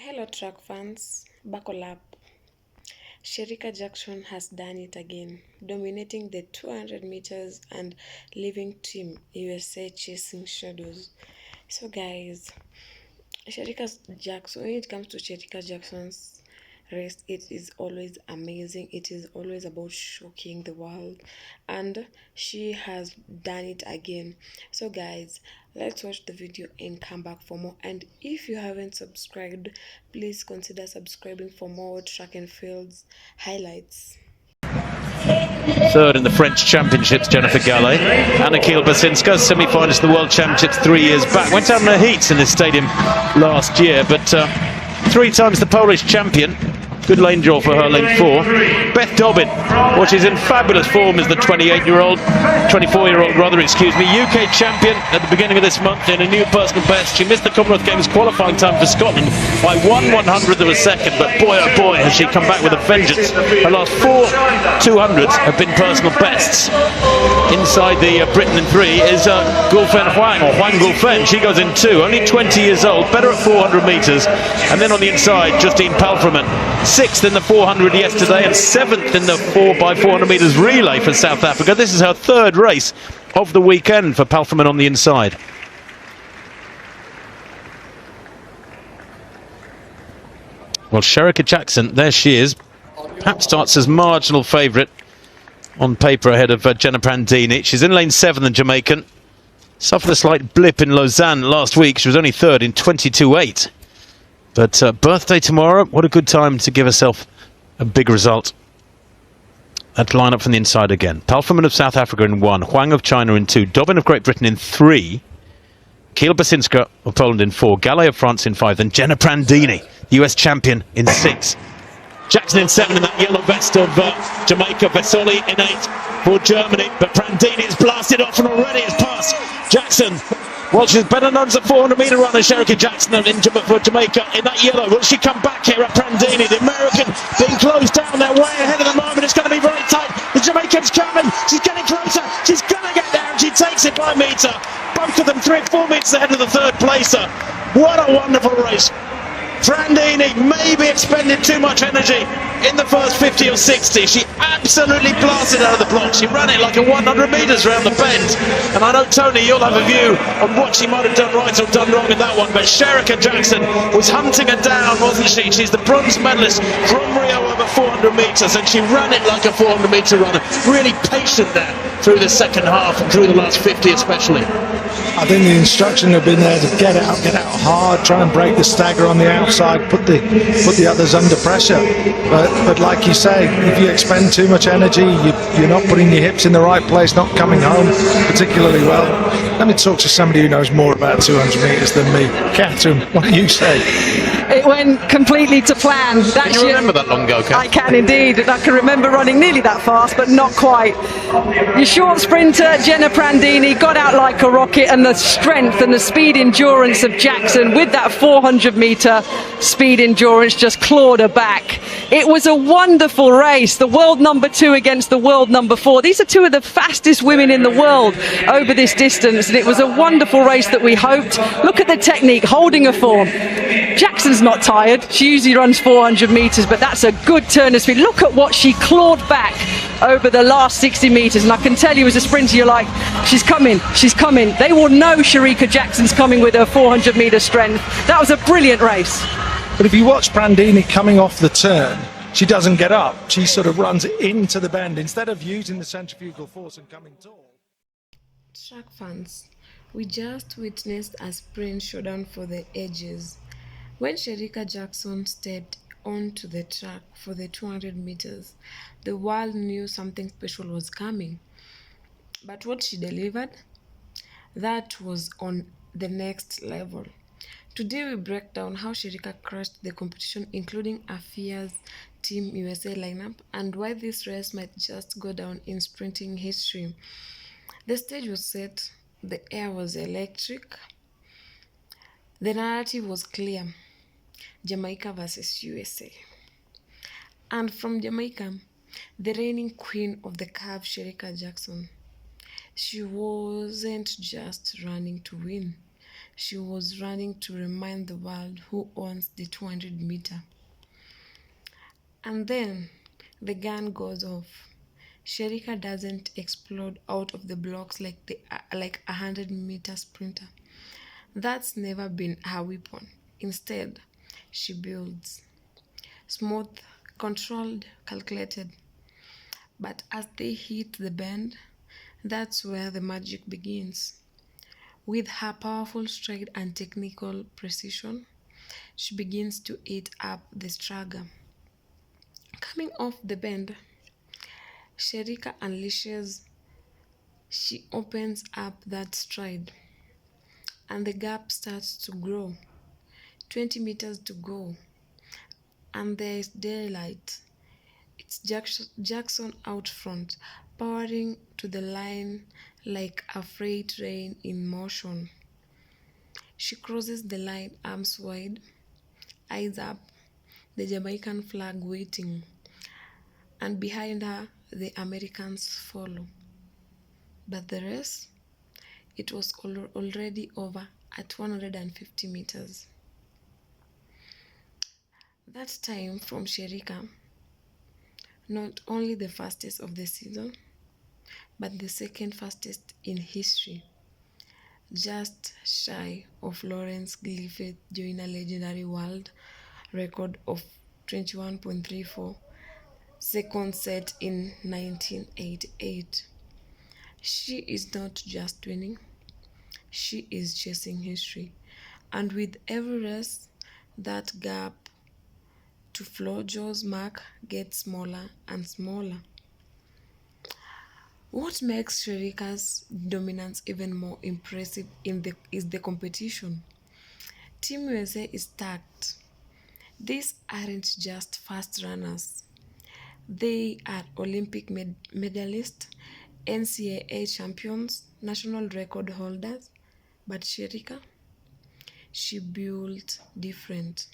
Hello track fans, buckle up. Shericka Jackson has done it again, dominating the 200 meters and leaving Team USA chasing shadows. So guys, when it comes to Shericka Jackson's race, it is always amazing. It is always about shocking the world, and she has done it again. So guys, let's watch the video and come back for more. And if you haven't subscribed, please consider subscribing for more track and fields highlights. Third in the French Championships, Jennifer Gallet. Anna-Kiel Basinska, semi-finalist of the World Championships 3 years back. Went out in the heats in this stadium last year, but 3 times the Polish champion. Good lane draw for her, lane 4. Beth Dobbin, well, she's in fabulous form as the 24-year-old rather, UK champion at the beginning of this month in a new personal best. She missed the Commonwealth Games qualifying time for Scotland by 1/100th of a second, but boy oh boy has she come back with a vengeance. Her last 4 200s have been personal bests. Inside the Britain in 3 is Gulfen Huang, or Huang Gulfen. She goes in 2, only 20 years old, better at 400 metres. And then on the inside, Justine Palfreman, 6th in the 400 yesterday and 7th in the 4x400 metres relay for South Africa. This is her 3rd race of the weekend for Palfreman on the inside. Well, Shericka Jackson, there she is. Perhaps starts as marginal favourite on paper ahead of Jenna Prandini. She's in lane 7, the Jamaican. Suffered a slight blip in Lausanne last week. She was only 3rd in 22.8. But birthday tomorrow, what a good time to give herself a big result. That line up from the inside again. Palfreman of South Africa in 1, Huang of China in 2, Dobbin of Great Britain in 3, Kiel Basinska of Poland in 4, Gallet of France in 5, then Jenna Prandini, the US champion, in 6. Jackson in 7 in that yellow vest of Jamaica, Vesoli in 8 for Germany, but Prandini is blasted off and already has passed Jackson. Well, she's better known as a 400-metre runner, Shericka Jackson for Jamaica in that yellow. Will she come back here at Prandini? The American being closed down. They're way ahead of the moment. It's going to be very tight. The Jamaican's coming. She's getting closer. She's going to get there, and she takes it by a metre. Both of them 3 or 4 metres ahead of the 3rd placer. What a wonderful race. Prandini maybe expended too much energy in the first 50 or 60. She absolutely blasted out of the block. She ran it like a 100 metres round the bend. And I know, Tony, you'll have a view on what she might have done right or done wrong in that one. But Shericka Jackson was hunting her down, wasn't she? She's the bronze medalist from Rio over 400 metres, and she ran it like a 400-metre runner. Really patient there through the second half and through the last 50 especially. I think the instruction had been there to get out hard, try and break the stagger on the outside, put the others under pressure. But like you say, if you expend too much energy, you're not putting your hips in the right place, not coming home particularly well. Let me talk to somebody who knows more about 200 metres than me. Catherine, what do you say? It went completely to plan. Can you remember that long ago, Kat? I can indeed. I can remember running nearly that fast, but not quite. Your short sprinter, Jenna Prandini, got out like a rocket, and the strength and the speed endurance of Jackson with that 400-metre speed endurance just clawed her back. It was a wonderful race. The world number 2 against the world number 4. These are 2 of the fastest women in the world over this distance, and it was a wonderful race that we hoped. Look at the technique, holding her form. Jackson's not tired. She usually runs 400 metres, but that's a good turn of speed. Look at what she clawed back over the last 60 metres, and I can tell you as a sprinter, you're like, she's coming, she's coming. They will know Shericka Jackson's coming with her 400-metre strength. That was a brilliant race. But if you watch Prandini coming off the turn, she doesn't get up. She sort of runs into the bend instead of using the centrifugal force and coming tall. Track fans, we just witnessed a sprint showdown for the ages. When Shericka Jackson stepped onto the track for the 200 meters, the world knew something special was coming. But what she delivered, that was on the next level. Today we break down how Shericka crushed the competition, including Afia's Team USA lineup, and why this race might just go down in sprinting history. The stage was set, the air was electric, the narrative was clear. Jamaica versus USA. And from Jamaica, the reigning queen of the curve, Shericka Jackson. She wasn't just running to win. She was running to remind the world who owns the 200 meter. And then the gun goes off. Shericka doesn't explode out of the blocks like a 100-meter sprinter. That's never been her weapon. Instead, she builds. Smooth, controlled, calculated. But as they hit the bend, that's where the magic begins. With her powerful stride and technical precision, she begins to eat up the struggle. Coming off the bend, Shericka unleashes. She opens up that stride, and the gap starts to grow. 20 meters to go, and there is daylight. It's Jackson out front, powering to the line like a freight train in motion. She crosses the line arms wide, eyes up, the Jamaican flag waiting, and behind her the Americans follow. But the race, it was already over at 150 meters. That time from Shericka, not only the fastest of the season, but the second fastest in history, just shy of Lawrence Griffith during a legendary world record of 21.34 seconds set in 1988. She is not just winning, she is chasing history. And with every race, that gap to Flojo's mark gets smaller and smaller. What makes Shericka's dominance even more impressive is the competition. Team USA is stacked. These aren't just fast runners. They are Olympic medalists, NCAA champions, national record holders. But Shericka, she built different.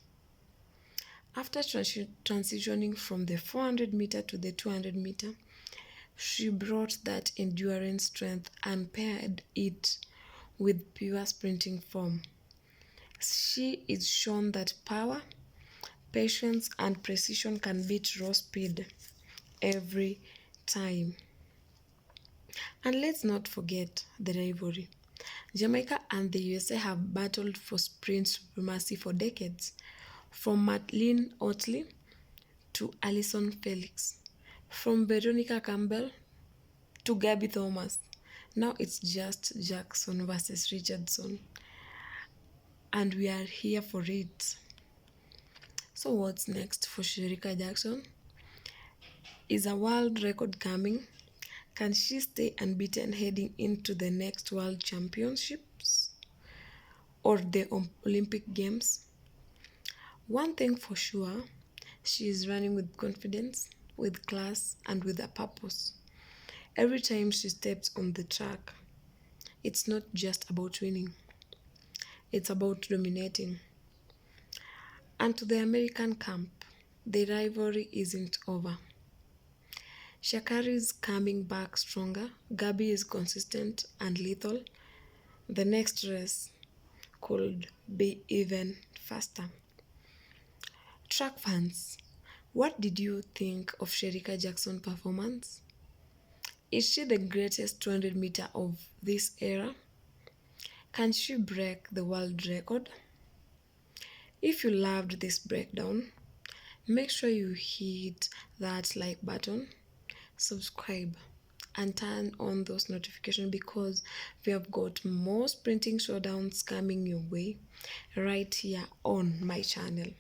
After transitioning from the 400 meter to the 200 meter, she brought that endurance strength and paired it with pure sprinting form. She is shown that power, patience, and precision can beat raw speed every time. And let's not forget the rivalry. Jamaica and the USA have battled for sprint supremacy for decades, from Madeline Otley to Alison Felix, from Veronica Campbell to Gabby Thomas. Now it's just Jackson versus Richardson, and we are here for it. So, what's next for Shericka Jackson? Is a world record coming? Can she stay unbeaten heading into the next World Championships or the Olympic Games? One thing for sure, she is running with confidence, with class, and with a purpose. Every time she steps on the track, it's not just about winning, it's about dominating. And to the American camp, the rivalry isn't over. Shakari is coming back stronger, Gabi is consistent and lethal. The next race could be even faster. Track fans, what did you think of Shericka Jackson's performance? Is she the greatest 200 meter of this era? Can she break the world record? If you loved this breakdown, make sure you hit that like button, subscribe, and turn on those notifications because we have got more sprinting showdowns coming your way right here on my channel.